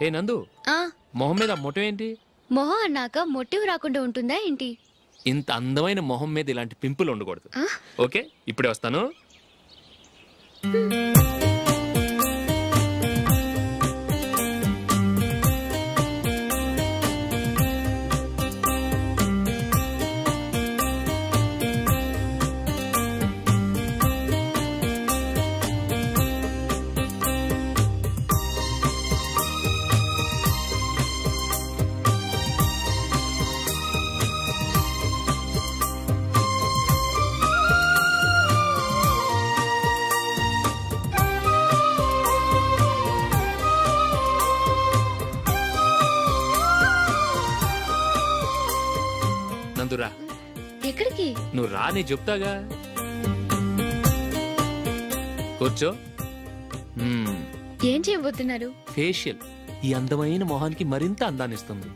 ఏ నందు, మొహం మీద మొట్టం ఏంటి? మొహం అన్నాక మొట్టివి రాకుండా ఉంటుందా ఏంటి? ఇంత అందమైన మొహం మీద ఇలాంటి పింపుల్ ఉండకూడదు. ఓకే, ఇప్పుడే వస్తాను. ఎక్కడికి? నువ్వు రా, నీ చెప్తాగా. కూర్చో. ఏం చేయబోతున్నారు? ఫేషియల్. ఈ అందమైన మొహానికి మరింత అందాన్నిస్తుంది.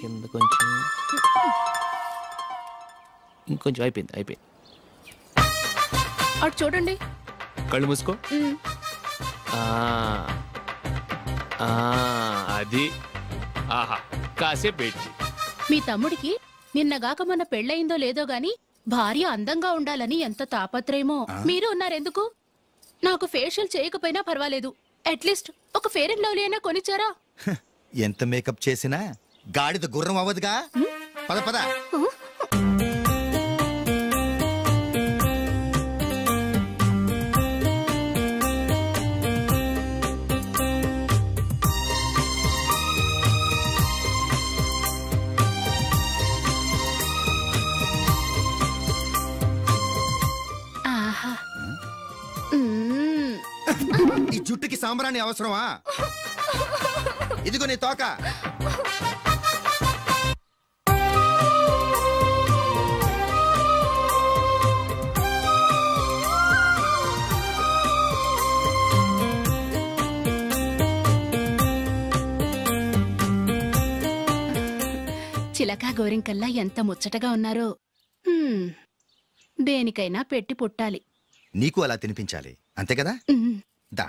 కింద కొంచెం, ఇంకొంచెం. అయిపోయింది. అటు చూడండి. కళ్ళు మూసుకో. అది. ఆహా, కాసేపు పెట్టి. మీ తమ్ముడికి నిన్నగాక మన పెళ్ళయిందో లేదో గాని భార్య అందంగా ఉండాలని ఎంత తాపత్రయమో. మీరు ఉన్నారెందుకు? నాకు ఫేషియల్ చేయకపోయినా పర్వాలేదు, అట్లీస్ట్ ఒక ఫేర్ అండ్ లవ్లీ అయినా కొనిచ్చారా? ఎంత మేకప్ చేసినా గాడిద గుర్రం అవ్వదుగా. పద పద. ఈ జుట్టుకి సాంబ్రాణి అవసరమా? ఇదిగో నీ తోక. చిలకా గోరింకల్లా ఎంత ముచ్చటగా ఉన్నారో. దేనికైనా పెట్టి పుట్టాలి. నీకు అలా తినిపించాలి, అంతే కదా? దా.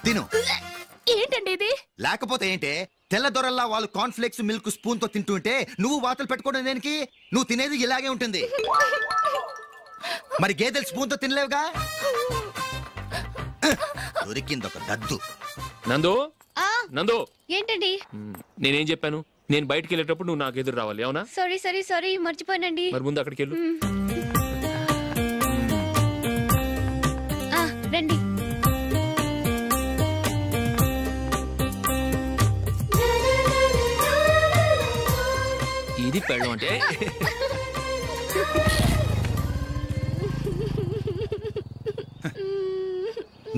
తిను. ఏంటండి ఇది? లేకపోతే ఏంటే, తెల్ల దొరల్లా వాళ్ళు కార్న్ఫ్లేక్స్ మిల్క్ స్పూన్ తో తింటుంటే నువ్వు వాతలు పెట్టుకోవడం దేనికి? నువ్వు తినేది ఇలాగే ఉంటుంది. మరి గేదెలు స్పూన్ తో తినలేవుగా. దొరికింది ఒక దద్దు. నందు, ఏంటండి? నేనేం చెప్పాను? నేను బయటికి వెళ్ళేటప్పుడు నువ్వు నాకు ఎదురు రావాలి, అవునా? సారీ మర్చిపోయానండి. మరి ముందు అక్కడికి వెళ్ళు. రండి. ఇది పెళ్ళం అంటే.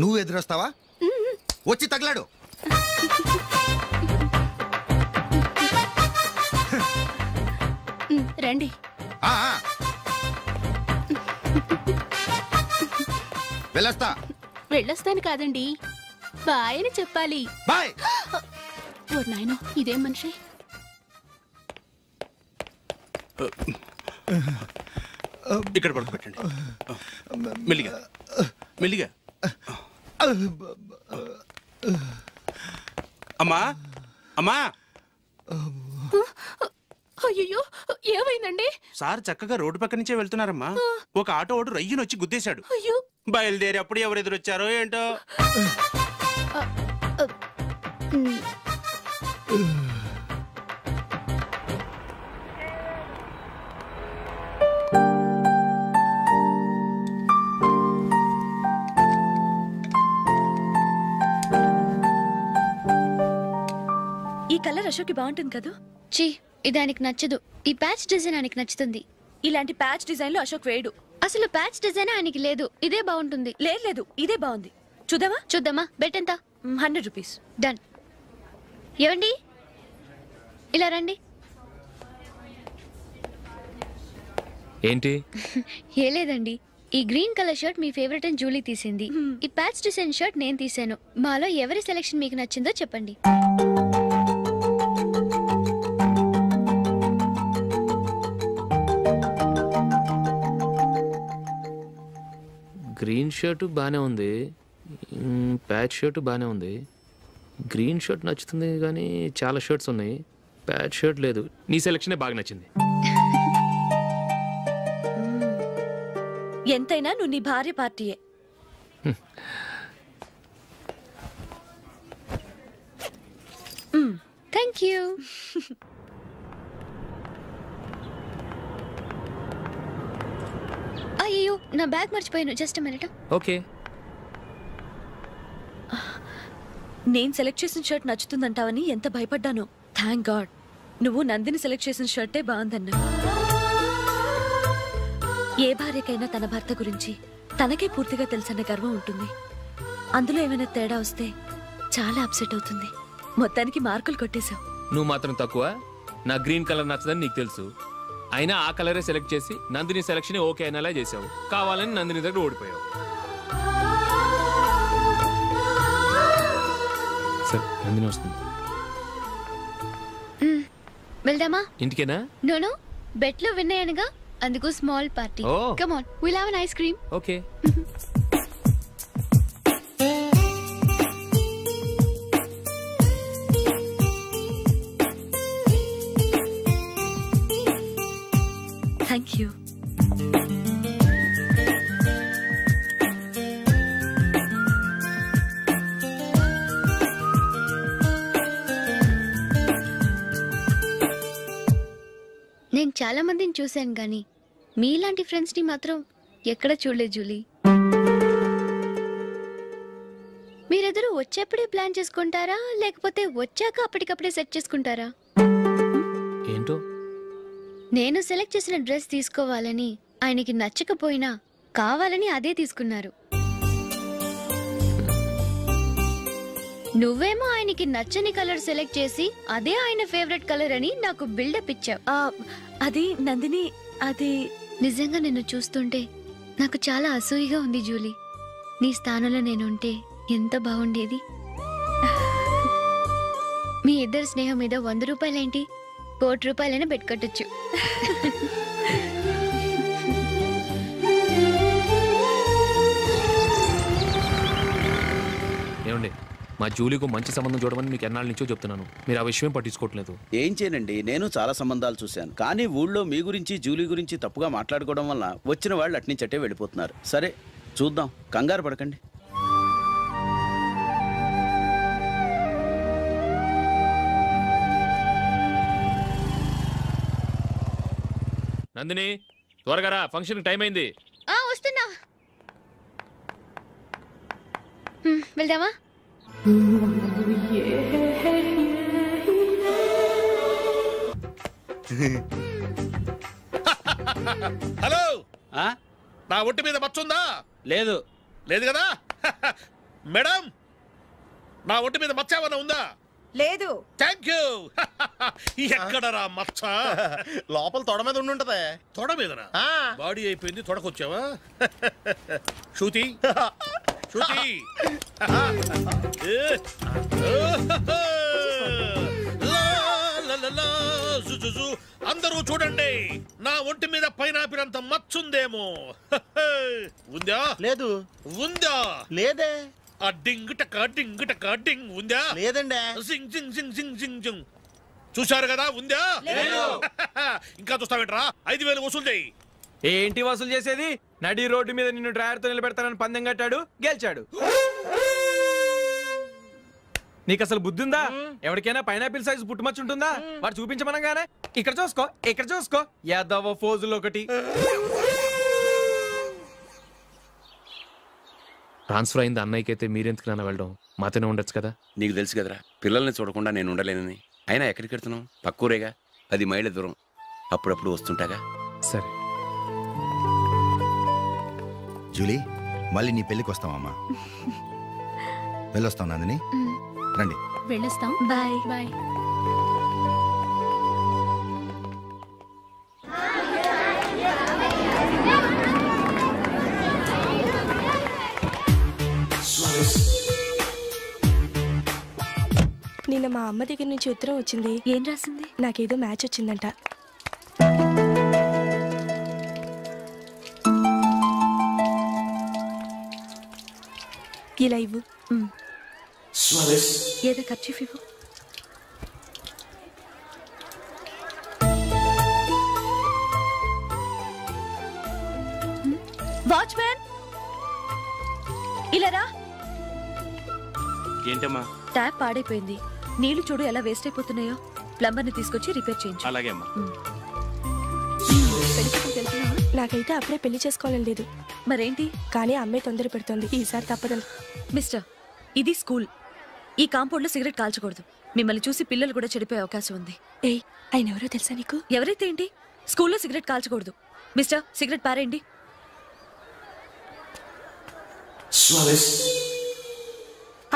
నువ్వు ఎదురొస్తావా? వచ్చి తగలాడు. రండి. వెళ్ళొస్తాను కాదండి, బాయ్ అని చెప్పాలి. బాయ్. ఓ నాయనో, ఇదేం మనిషి? ఇక్కడ పడుకోబెట్టండి. మెల్లిగా మెల్లిగా. అమ్మా అమ్మా. అయ్యో, ఏమైందండి? సార్ చక్కగా రోడ్డు పక్క నుంచే వెళ్తున్నారమ్మా. ఒక ఆటో ఓడు రయ్యను వచ్చి గుద్దేశాడు. బయలుదేరి అప్పుడు ఎవరు ఎదురొచ్చారో ఏంటో. ఈ కలర్ అశోక్కి బాగుంటుంది కదా? చీ, ఇది ఆయనకి నచ్చదు. ఈ ప్యాచ్ డిజైన్ ఆయనకి నచ్చుతుంది. ఇలాంటి ప్యాచ్ డిజైన్లు అశోక్ వేయడు. అసలు ప్యాచ్ డిజైన్ ఆయనకి లేదు, ఇదే బాగుంటుంది. లేదు ఇదే బాగుంది. చూద్దామా? చూద్దామా. బెట్ ఎంత? 100 రూపీస్. డన్. ఏవండి ఇలా రండి. ఏంటి? ఏ లేదండి, ఈ గ్రీన్ కలర్ షర్ట్ మీ ఫేవరెట్ అని జూలీ తీసింది. ఈ ప్యాచ్ డిజైన్ షర్ట్ నేను తీసాను. మాలో ఎవరి సెలెక్షన్ మీకు నచ్చిందో చెప్పండి. గ్రీన్ షర్ట్ బానే ఉంది, ప్యాచ్ షర్ట్ బానే ఉంది. గ్రీన్ షర్ట్ నచ్చుతుంది కానీ చాలా షర్ట్స్ ఉన్నాయి, ప్యాచ్ షర్ట్ లేదు. నీ సెలెక్షనే బాగా నచ్చింది. ఎంతైనా నువ్వు నీ భార్య పార్టీయే. Thank you. అయ్యో నా బ్యాగ్ మర్చిపోయాను. Just minute. ఓకే. నేను సెలెక్ట్ చేసిన షర్ట్ నచ్చుతుందంటావని ఎంత భయపడ్డాను. థ్యాంక్ గాడ్ నువ్వు నందిని సెలెక్ట్ చేసిన షర్టే బాగుందన్నా. ఏ భార్యకైనా తన భర్త గురించి తనకే పూర్తిగా తెలుసన్న గర్వం ఉంటుంది. అందులో ఏమైనా తేడా వస్తే చాలా అప్సెట్ అవుతుంది. మొత్తానికి మార్కులు కొట్టేశావు. నువ్వు మాత్రం తక్కువ. నా గ్రీన్ కలర్ నచ్చదని నీకు తెలుసు, అయినా ఆ కలరే సెలెక్ట్ చేసి నందిని సెలెక్షన్ ఓకే అనేలా చేసావు. కావాలని నందిని దగ్గర ఓడిపోయావు. సరే నందిని వస్తుంది. వెళ్దామా? ఇంటికేనా? నో బెట్లో విన్నాయనగా, అందుకు small party. Oh. Come on, will have an ice cream. Okay. Thank you. నేను చాలా మందిని చూశాను కానీ మీలాంటి ఫ్రెండ్స్ ని మాత్రం ఎక్కడ చూడలేదు జూలీ. మీరెదరూ వచ్చేప్పుడే ప్లాన్ చేసుకుంటారా లేకపోతే వచ్చాక అప్పటికప్పుడే సెట్ చేసుకుంటారా? ఏంటో నేను సెలెక్ట్ చేసిన డ్రెస్ తీసుకోవాలని ఆయనకి నచ్చకపోయినా కావాలని అదే తీసుకున్నారు. నువ్వేమో ఆయనకి నచ్చని కలర్ సెలెక్ట్ చేసి అదే ఆయన ఫేవరెట్ కలర్ అని నాకు బిల్డప్ ఇచ్చావు. అది నందిని, అది నిజంగా నిన్ను చూస్తుంటే నాకు చాలా అసూయగా ఉంది జూలీ. నీ స్థానంలో నేనుంటే ఎంత బాగుండేది. మీ ఇద్దరు స్నేహం మీద 100 రూపాయలేంటి, 1 కోటి రూపాయలైనా పెట్టుకట్టచ్చు. ఏమండి, మా జూలీకు మంచి సంబంధం చూడమని మీకు ఎన్నాళ్ళ నుంచో చెప్తున్నాను, మీరు ఆ విషయం పట్టించుకోవట్లేదు. ఏం చేయనండి, నేను చాలా సంబంధాలు చూశాను. కానీ ఊళ్ళో మీ గురించి జూలీ గురించి తప్పుగా మాట్లాడుకోవడం వల్ల వచ్చిన వాళ్ళు అట్నుంచట్టే వెళ్ళిపోతున్నారు. సరే చూద్దాం, కంగారు పడకండి. నందిని త్వరగా రా, ఫంక్షన్ టైం అయింది. వస్తున్నా. వెళ్దామా? హలో, నా ఒంటి మీద మచ్చుందా? లేదు. లేదు కదా? మేడం, నా ఒంటి మీద మచ్చ ఏమన్నా ఉందా? లేదు. Thank you. ఎక్కడరా మచ్చ? లోపల తొడ మీద ఉండుంటదే. తొడ మీదనా? బాడీ అయిపోయింది, తొడకొచ్చావా? శృతి శృతి, అందరూ చూడండి, నా ఒంటి మీద పైనాపిల్ అంత మచ్చుందేమో. ఉందా? లేదు. ఉందా? లేదే. ఆ డింగ్ టక డింగ్ టక డింగ్ ఉందా? లేదండి. జింగ్ జింగ్ జింగ్ జింగ్ జింగ్ జింగ్. చూశారు కదా, ఉందా? ఇంకా చూస్తావేంట్రా? 5,000 వసూలు చేయి. ఏంటి వసూలు చేసేది? నడి రోడ్డు మీద నిన్ను డ్రైవర్తో నిలబెడతానని పందెం కట్టాడు, గెలిచాడు. నీకు అసలు బుద్ధి ఉందా? ఎవరికైనా పైనాపిల్ సైజ్ పుట్టుమచ్చు ఉంటుందా? వాడు చూపించమనగానే ఇక్కడ చూసుకో, ఇక్కడ చూసుకో, యాదవ ఫోజులు ఒకటి. ట్రాన్స్ఫర్ అయింది అన్నయ్యకి అయితే మీరెందుకు నాన్న వెళ్ళడం? మాతోనే ఉండొచ్చు కదా. నీకు తెలుసు కదరా, పిల్లల్ని చూడకుండా నేను ఉండలేనని. అయినా ఎక్కడికి వెళ్తున్నావు? పక్కూరేగా, 10 మైళ్ళ దూరం. అప్పుడప్పుడు వస్తుంటాగా. సరే. జూలీ మళ్ళీ నీ పెళ్ళికి వస్తామమ్మా. వెళ్ళొస్తాం నందిని, రండి. వెళ్ళొస్తాం. బాయ్. బాయ్. నిన్న మా అమ్మ దగ్గర నుంచి ఉత్తరం వచ్చింది. ఏం రాసింది? నాకేదో మ్యాచ్ వచ్చిందంట. ఇలా ఇవ్వు. ఏదో ఖర్చీఫ్ ఇవ్వు. వాచ్మ్యాన్ ఇలా రా. ఏంటమ్మా? ట్యాప్ పాడైపోయింది. నీళ్లు చూడు ఎలా వేస్ట్ అయిపోతున్నాయో. ప్లంబర్ని తీసుకొచ్చి రిపేర్ చేయించు. అలాగే అమ్మా. నాకైతే అప్పుడే పెళ్లి చేసుకోవాలని లేదు. మరేంటి? కానీ అమ్మాయి తొందర పెడుతోంది. ఈసారి తప్పదు. మిస్టర్, ఇది స్కూల్. ఈ కాంపౌండ్ లో సిగరెట్ కాల్చకూడదు. మిమ్మల్ని చూసి పిల్లలు కూడా చెడిపోయే అవకాశం ఉంది. ఏయ్, ఆయన ఎవరో తెలుసా నీకు? ఎవరైతే ఏంటి, స్కూల్లో సిగరెట్ కాల్చకూడదు. మిస్టర్, సిగరెట్ పారేయండి.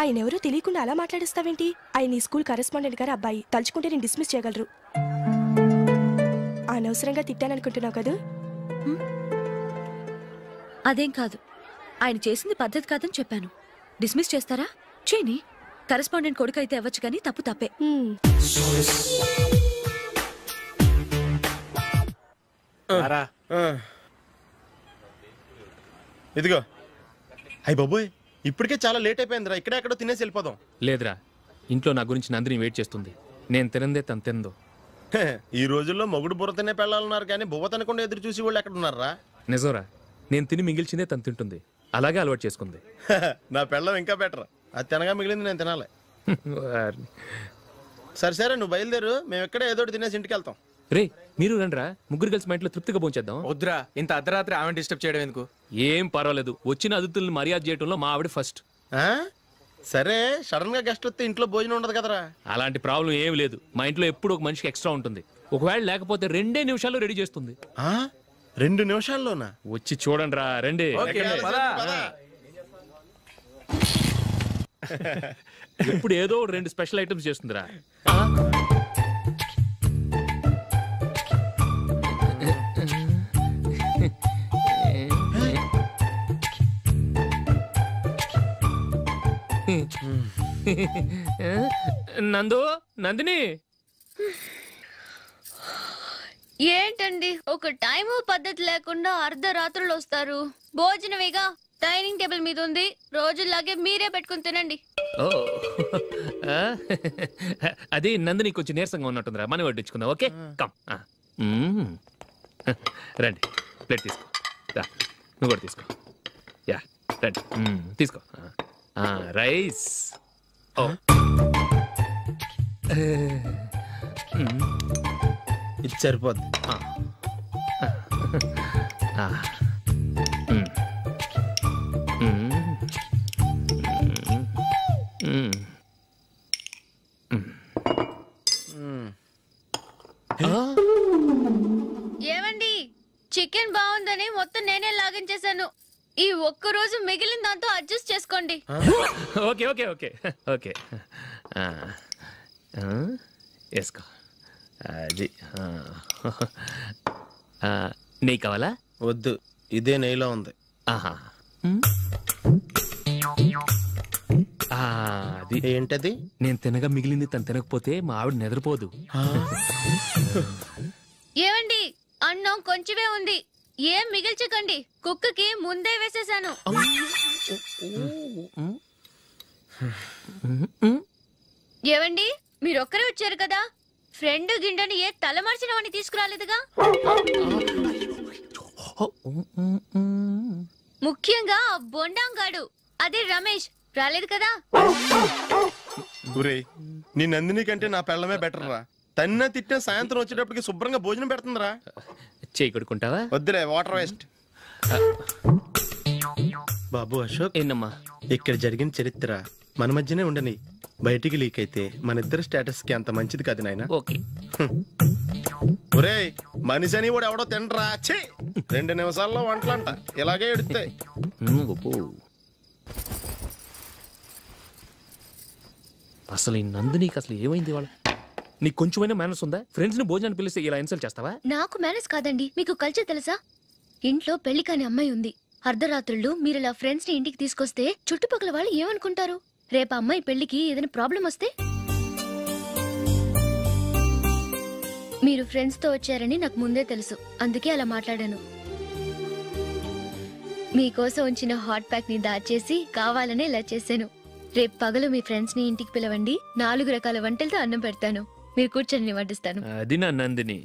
ఆయన ఎవరో తెలియకుండా అలా మాట్లాడిస్తావేంటి? ఆయన ఈ స్కూల్ కరెస్పాండెంట్ గారు అబ్బాయి. తలుచుకుంటే నేను డిస్మిస్ చేయగలరు. అనవసరంగా తిట్టాననుకుంటున్నావు కదా? అదేం కాదు, ఆయన చేసింది పద్ధతి కాదని చెప్పాను. డిస్మిస్ చేస్తారా? చేయని. కరెస్పాండెంట్ కొడుకు అయితే అవ్వచ్చు కానీ తప్పు తప్పే. ఇదిగో. అయ్య బాబోయ్, ఇప్పటికే చాలా లేట్ అయిపోయిందిరా. ఇక్కడే ఎక్కడో తినేసి వెళ్ళిపోదాం. లేదురా, ఇంట్లో నా గురించి నందిని వెయిట్ చేస్తుంది. నేను తినందే తను తిందో. ఈ రోజుల్లో మొగుడు బుర్ర తినే పెళ్ళాలన్నారు కానీ బువ్వ తినకుండా ఎదురు చూసి వాళ్ళు ఎక్కడ ఉన్నారా? నిజంరా, నేను తిని మిగిల్చిందే తను తింటుంది. అలాగే అలవాటు చేసుకుంది. నా పెళ్ళం ఇంకా బెటర్. అది తినగా మిగిలింది నేను తినాలి. సరే సరే, నువ్వు బయలుదేరు. మేము ఎక్కడే ఏదో తినేసి ఇంటికి వెళ్తాం. రే, మీరు రండిరా, ముగ్గురు కలిసి మా ఇంట్లో తృప్తిగా పోంచేద్దాం. వద్దురా, ఇంత అర్ధరాత్రి ఆమె డిస్టర్బ్ చేయడం ఎందుకు? ఏం పర్వాలేదు, వచ్చిన అతిథుల్ని మర్యాద చేయడంలో మా ఆవిడ ఫస్ట్. సరే, సడన్ గా గెస్ట్ వస్తే ఇంట్లో భోజనం ఉండదు కదరా? అలాంటి ప్రాబ్లం ఏం లేదు. మా ఇంట్లో ఎప్పుడు ఒక మనిషికి ఎక్స్ట్రా ఉంటుంది. ఒకవేళ లేకపోతే 2 నిమిషాల్లో రెడీ చేస్తుంది. 2 నిమిషాల్లోనా? వచ్చి చూడండి రా, రండి. ఇప్పుడు ఏదో 2 స్పెషల్ ఐటమ్స్ చేస్తుందిరా. నందు, నందిని. ఏంటండి ఒక టైము పద్ధతి లేకుండా అర్ధరాత్రులు వస్తారు? భోజనమేగా, డైనింగ్ టేబుల్ మీద ఉంది. రోజులాగే మీరే పెట్టుకుని తినండి. ఓ, అది నందిని కొంచెం నీరసంగా ఉన్నట్టుందిరా. మనం వడ్డించుకుందాం. Okay, come. రండి, ప్లేట్ తీసుకో. రా, నువ్వు కూడా తీసుకో. యా, రండి, తీసుకో. రైస్. ఓ, ఇది సరిపోద్ది. ఏమండి, చికెన్ బాగుందని మొత్తం నేనే లాగించేశాను. ఈ ఒక్కరోజు మిగిలిన దాంతో అడ్జస్ట్ చేసుకోండి. ఓకే ఓకే ఓకే ఓకే, వేసుకో. అది నెయ్యి కావాలా? వద్దు, ఇదే నెయ్యిలో ఉంది. ఆహా, అది ఏంటది? నేను తినగా మిగిలింది తను తినకపోతే మా ఆవిడ నిద్రపోదు. ఏమండి, అన్నం కొంచెమే ఉంది, ఏం మిగిల్చకండి. కుక్కకి ముందే వేసేసాను. ఏవండి, మీరొక్కరే వచ్చారు కదా, ఫ్రెండ్ గిండెని ఏ తలమార్చిన వాడిని తీసుకురాలేదుగా? ముఖ్యంగా బొండాంగాడు, అదే రమేష్ రాలేదు కదా? నీ నందిని కంటే నా పెళ్ళమే బెటర్ రా. తన్న తిట్టిన సాయంత్రం వచ్చేటప్పటికి శుభ్రంగా భోజనం పెడుతుందిరా. చేయి కొడుకుంటావా? వద్దులే, వాటర్ వేస్ట్. బాబు అశోక్, ఏంటమ్మా ఇక్కడ జరిగిన చరిత్ర మన మధ్యనే ఉండని. బయటికి లీక్ అయితే మన ఇద్దరు స్టేటస్ కి అంత మంచిది కాదు నాయనా. ఓకే. ఒరేయ్ మనిషి అని కూడా ఎవడో తినరా. 2 నిమిషాల్లో వంటలంట ఇలాగే ఎడితే. అసలు ఈ నందినికి అసలు ఏమైంది వాళ్ళ? నీకు కొంచెమైనా మేనస్ ఉందా? ఫ్రెండ్స్ ని భోజనాన్ని పిలిస్తే ఇలా ఇన్సల్ట్ చేస్తావా? నాకు మేనేజ్ కాదండి, మీకు కల్చర్ తెలుసా? ఇంట్లో పెళ్లి కాని అమ్మాయి ఉంది. అర్ధరాత్రుళ్ళు మీరు ఇలా ఫ్రెండ్స్ ని ఇంటికి తీసుకొస్తే చుట్టుపక్కల వాళ్ళు ఏమనుకుంటారు? రేపు అమ్మాయి పెళ్లికి ఏదైనా ప్రాబ్లం వస్తే? మీరు ఫ్రెండ్స్ తో వచ్చారని నాకు ముందే తెలుసు, అందుకే అలా మాట్లాడాను. మీకోసం ఉంచిన హాట్ ప్యాక్ ని దాచేసి కావాలనే ఇలా చేశాను. రేపు పగలు మీ ఫ్రెండ్స్ ని ఇంటికి పిలవండి, 4 రకాల వంటలతో అన్నం పెడతాను. మీరు కూర్చొని వడ్డిస్తాను. అది నా నందిని.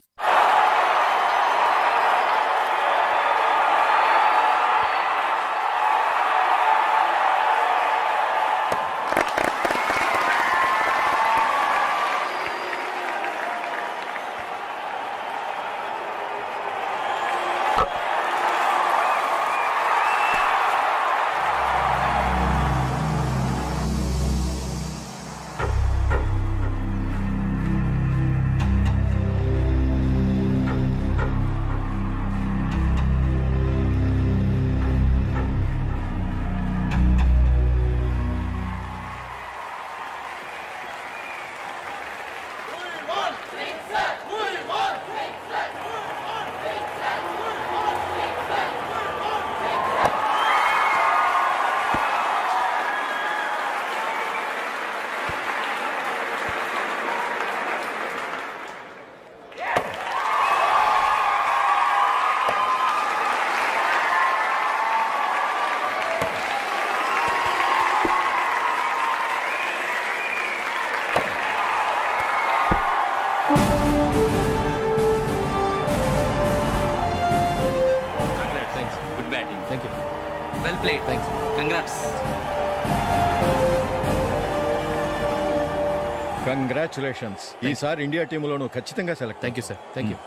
కంగ్రాచులేషన్స్. ఈసారి ఇండియా టీంలోనూ ఖచ్చితంగా select. Thank you sir. Thank you.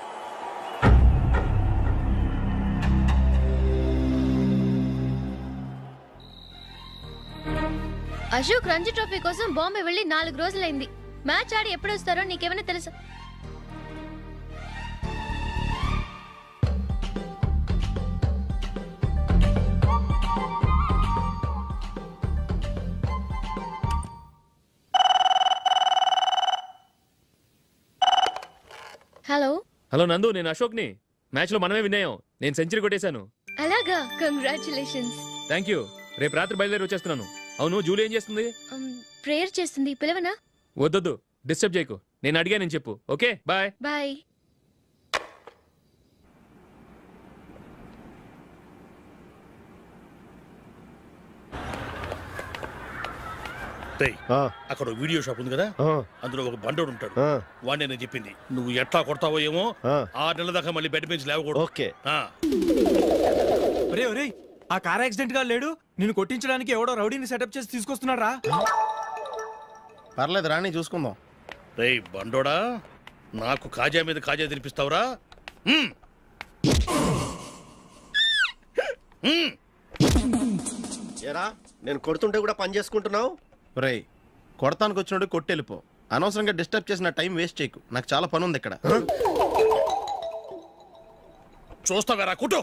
Ashok Ranji trophy కోసం బాంబే వెళ్ళి 4 రోజులైంది. మ్యాచ్ ఆడి ఎప్పుడు వస్తారో నీకేమైనా తెలుసా? హలో హలో నందు, నేను అశోక్ని. మ్యాచ్ లో మనమే విన్నాయం. నేను సెంచరీ కొట్టేశాను. అలాగా, కంగ్రాచులేషన్స్. Thank you. రేపు రాత్రి బయలుదేరి వచ్చేస్తున్నాను. అవును, జూలీ ఏం చేస్తుంది? ప్రేయర్ చేస్తుంది, పిలవనా? వద్దొద్దు, డిస్టర్బ్ చేయకు. నేను అడిగానని చెప్పు. Okay, bye. బాయ్. అక్కడ వీడియో షాప్ ఉంది కదా, అందులో ఒక బండోడు ఉంటాడు. వాడిని నేను చెప్పింది నువ్వు ఎట్లా కొడతావో ఏమో. 6 నెలల దాకా మళ్ళీ బెడ్ మీద లేవకూడదు. ఓకే. ఒరే ఒరే, ఆ కార్ యాక్సిడెంట్ గా లేడు, నిన్ను కొట్టించడానికి ఎవడో రౌడీని సెటప్ చేసి తీసుకొస్తున్నాడు రా. పర్లేదు రాని, చూసుకుందాం. రే బండోడా, నాకు కాజా మీద కాజా తినిపిస్తావురా? ఏరా, నేను కొడుతుంటే కూడా పని చేసుకుంటున్నావు? రే, కొడతానికి వచ్చినట్టు కొట్టెళ్ళిపో. అనవసరంగా డిస్టర్బ్ చేసిన టైం వేస్ట్ చేయకు. నాకు చాలా పని ఉంది ఇక్కడ. చూస్తావేరా కుట్టు.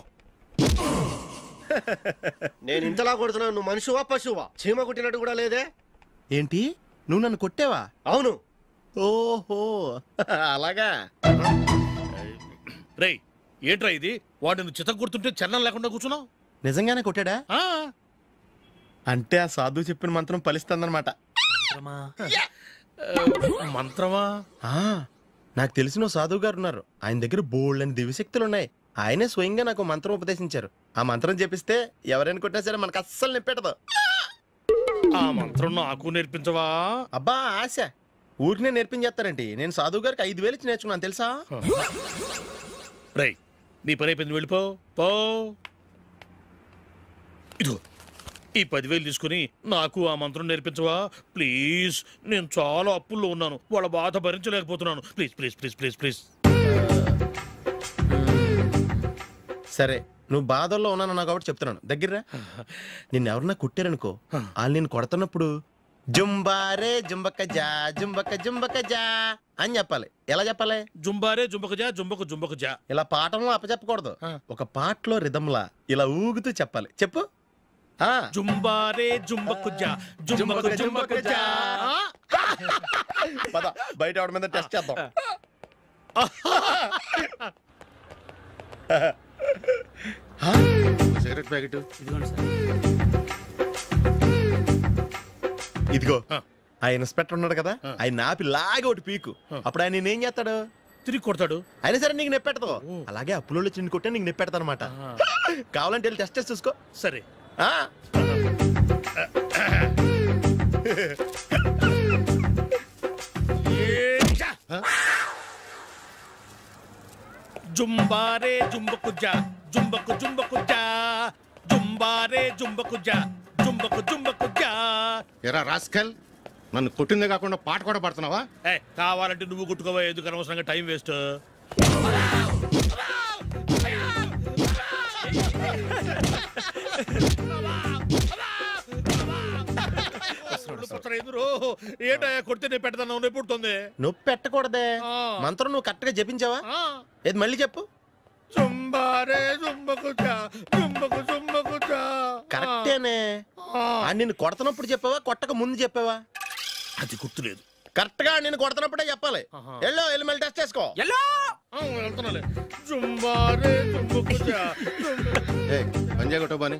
నేను ఇంతలా కొడుతున్నావు, నువ్వు మనిషివా పశువా? చీమ కుట్టినట్టు కూడా లేదే. ఏంటి, నువ్వు నన్ను కొట్టావా? అవును. ఓహో అలాగా. రే ఏంట్రా ఇది? వాడు నువ్వు చిత్త కొడుతుంటే చలనం లేకుండా కూర్చున్నావు. నిజంగానే కొట్టాడా? అంటే ఆ సాధువు చెప్పిన మంత్రం ఫలిస్తుందన్నమాట. మంత్రమా? నాకు తెలిసిన సాధువు గారు ఉన్నారు. ఆయన దగ్గర బోల్డని దివ్యశక్తులు ఉన్నాయి. ఆయనే స్వయంగా నాకు మంత్రం ఉపదేశించారు. ఆ మంత్రం చెప్పిస్తే ఎవరైనా కొట్టినా సరే మనకు అస్సలు నిప్పెట్టదు. ఆ మంత్రం నాకు నేర్పించవా? అబ్బా ఆశ, ఊరినే నేర్పించేస్తారండి. నేను సాధువు గారికి 5,000 ఇచ్చి నేర్చుకున్నాను తెలుసా? రై నీ పని అయిపోయింది, వెళ్ళిపో. పో. ఇదిగో ఈ 10,000 తీసుకుని నాకు ఆ మంత్రం నేర్పించవా ప్లీజ్? నేను చాలా అప్పుల్లో ఉన్నాను, వాళ్ళ బాధ భరించలేకపోతున్నాను. Please please please please please. సరే, నువ్వు బాధల్లో ఉన్నాను నాకు కాబట్టి చెప్తున్నాను. దగ్గర నిన్ను ఎవరన్నా కుట్టారనుకో, వాళ్ళు నేను కొడుతున్నప్పుడు జుంబారే జుంబక జా జుంబక జుంబక జా అని చెప్పాలి. ఎలా చెప్పాలి? జుంబారే జుంబక జా జుంబకు జుంబకు జా. ఇలా పాఠంలో అప్పచెప్పకూడదు. ఒక పాటలో రిధంలా ఇలా ఊగుతూ చెప్పాలి. చెప్పు. జుంబారే జుంబకు జా జుంబకు జుంబకు జా. పద బయట ఆవిడ మీద టెస్ట్ చేద్దాం. సిగరెట్ ప్యాకెట్ ఇదిగో. ఆ ఇన్స్పెక్టర్ ఉన్నాడు కదా, ఆయన ఆపి లాగా ఒకటి పీకు. అప్పుడు ఆయన నేనేం చేస్తాడు? తిరిగి కొడతాడు. అయినా సరే నీకు నెప్పెడతావు. అలాగే అప్పులో చిన్న కొట్టే నీకు నెప్పెడతా అనమాట. కావాలంటే వెళ్ళి టెస్ట్ చేసి చూసుకో. సరే. జుంబారే జుంబకు జా జుంబకు జుంబకు జా జుంబారే జుంబకు జా జుంబకు జుంబకు జా. ఎరా రాస్కల్, నన్ను కొట్టిందే కాకుండా పాట కూడా పడుతున్నావా? కావాలంటే నువ్వు కొట్టుకోవా, ఎందుకు అనవసరంగా టైం వేస్ట్. ఏంటయ్యా కొడితే నేను పెడతాను, నొప్పి పుడుతుంది. నొప్పి పెట్టకూడదే. మంత్రం నువ్వు కరెక్ట్ గా జపించావా? ఏది మళ్ళీ చెప్పు. జుంబారే జుంబకు జా జుంబకు జుంబకు జా. కరెక్టేనే. నిన్ను కొడుతున్నప్పుడు చెప్పావా, కొట్టక ముందు చెప్పావా? అది గుర్తులేదు. కరెక్ట్ గా నేను కొడుతున్నప్పుడే చెప్పాలి. ఎల్లో వెళ్ళి మళ్ళీ టెస్ట్ చేసుకో. వెళ్తున్నాలే. జుంబారే జుంబకు జా పంజాగొట్టో బాని.